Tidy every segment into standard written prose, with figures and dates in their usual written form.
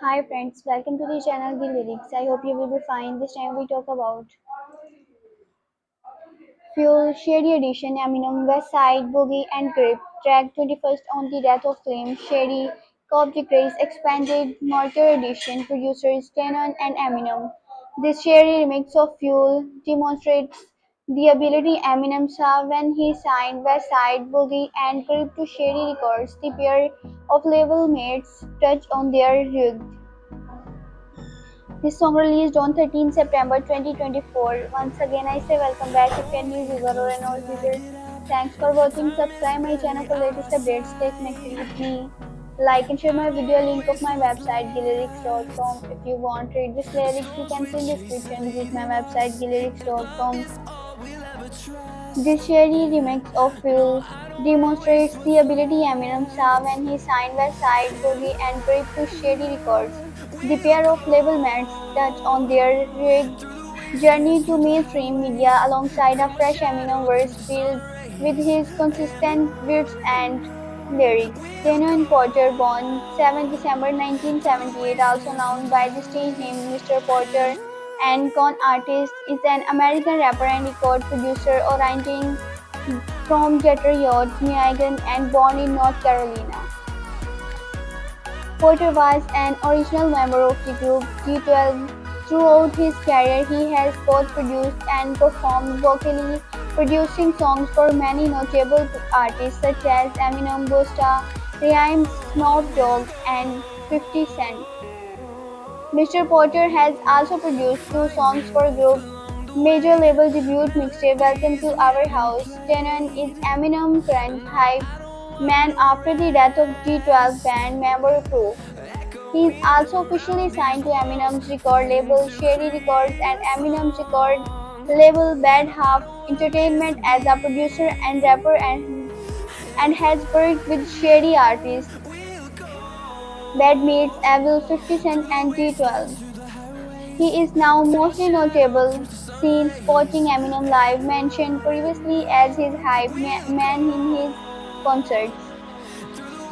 Hi friends, welcome to the channel The Lyrics. I hope you will be fine. This time we talk about Fuel, Shady Edition, Eminem, West Side, Boogie and Grip, track 21st on the Death of Flame, Shady, Coptic Race, Expanded, Mortar Edition, producers Tenon and Eminem. This Shady remix of Fuel demonstrates the ability Eminem saw when he signed West Side, Boogie and Grip to Shady Records. The pair of label mates touch on their rigged this song released on 13 September 2024. Once again, I say welcome back if you're a new viewer or an old viewer. Thanks for watching. Subscribe my channel for latest updates. Stay connected with me. Like and share my video link of my website gillyrics.com. If you want to read this lyrics, you can see in description. Visit my website gillyrics.com. This Sherry remix of Fuel demonstrates the ability Eminem saw when he signed Westside Boogie and Grip to Shady Records. The pair of label mates touch on their journey to mainstream media alongside a fresh Eminem verse filled with his consistent beats and lyrics. Daniel Porter, born 7 December 1978, also known by the stage name Mr. Porter, and con artist, is an American rapper and record producer originating from Detroit, Michigan, and born in North Carolina. Porter was an original member of the group G12. Throughout his career, he has both produced and performed vocally, producing songs for many notable artists such as Eminem, Busta Rhymes, Snoop Dogg, and 50 Cent. Mr. Porter has also produced two songs for group major label debut mixtape Welcome to Our House. Tenon is Eminem's current hype man after the death of G12 band member Proof. He is also officially signed to Eminem's record label Shady Records and Eminem's record label Bad Half Entertainment as a producer and rapper and has worked with Shady artists Bad Meets Evil, 50 Cent and G12. He is now mostly notable seen spotting Eminem live, mentioned previously as his hype man in his concerts.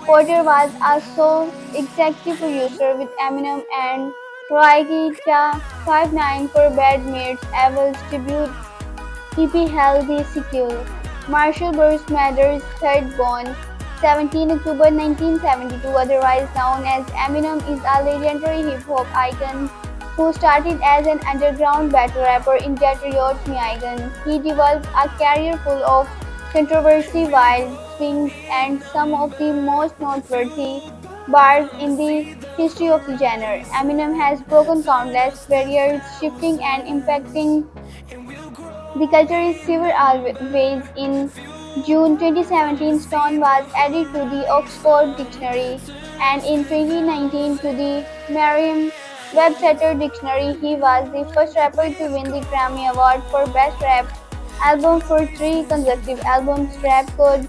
Porter was also executive producer with Eminem and Roygita 59 for Bad Meets Evil's debut EP Hell the sequel. Marshall Bruce Mathers III born 17 October 1972, otherwise known as Eminem, is a legendary hip-hop icon who started as an underground battle rapper in Detroit, Michigan. He developed a career full of controversy, wild swings, and some of the most noteworthy bars in the history of the genre. Eminem has broken countless barriers, shifting and impacting the culture in several ways. In June 2017, Stone was added to the Oxford Dictionary, and in 2019 to the Merriam-Webster Dictionary. He was the first rapper to win the Grammy Award for Best Rap Album for three consecutive albums. Rap could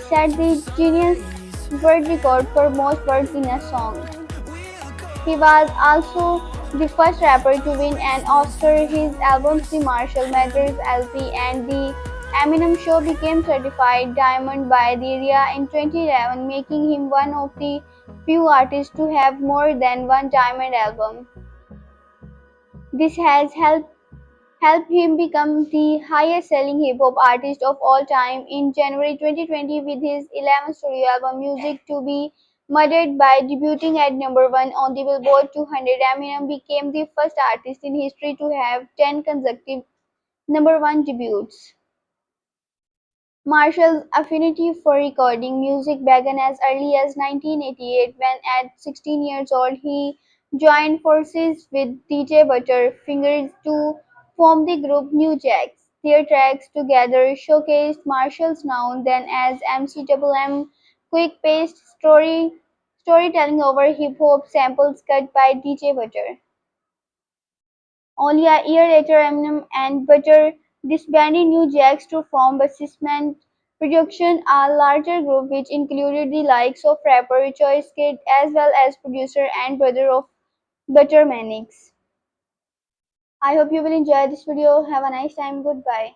set the Guinness World Record for most words in a song. He was also the first rapper to win an Oscar. His albums The Marshall Mathers LP and The Eminem Show became certified diamond by the RIAA in 2011, making him one of the few artists to have more than one diamond album. This has helped him become the highest selling hip hop artist of all time. In January 2020, with his 11th studio album Music to Be Murdered by debuting at number 1 on the Billboard 200, Eminem became the first artist in history to have 10 consecutive number 1 debuts. Marshall's affinity for recording music began as early as 1988 when, at 16 years old, he joined forces with DJ Butterfingers to form the group New Jacks. Their tracks together showcased Marshall's known then as MCMM quick-paced storytelling over hip-hop samples cut by DJ Butter. Only a year later, Eminem and Butter disbanded New Jacks to form Basement Production, a larger group which included the likes of rapper Choice Kid as well as producer and brother of Butter Manix. I hope you will enjoy this video. Have a nice time. Goodbye.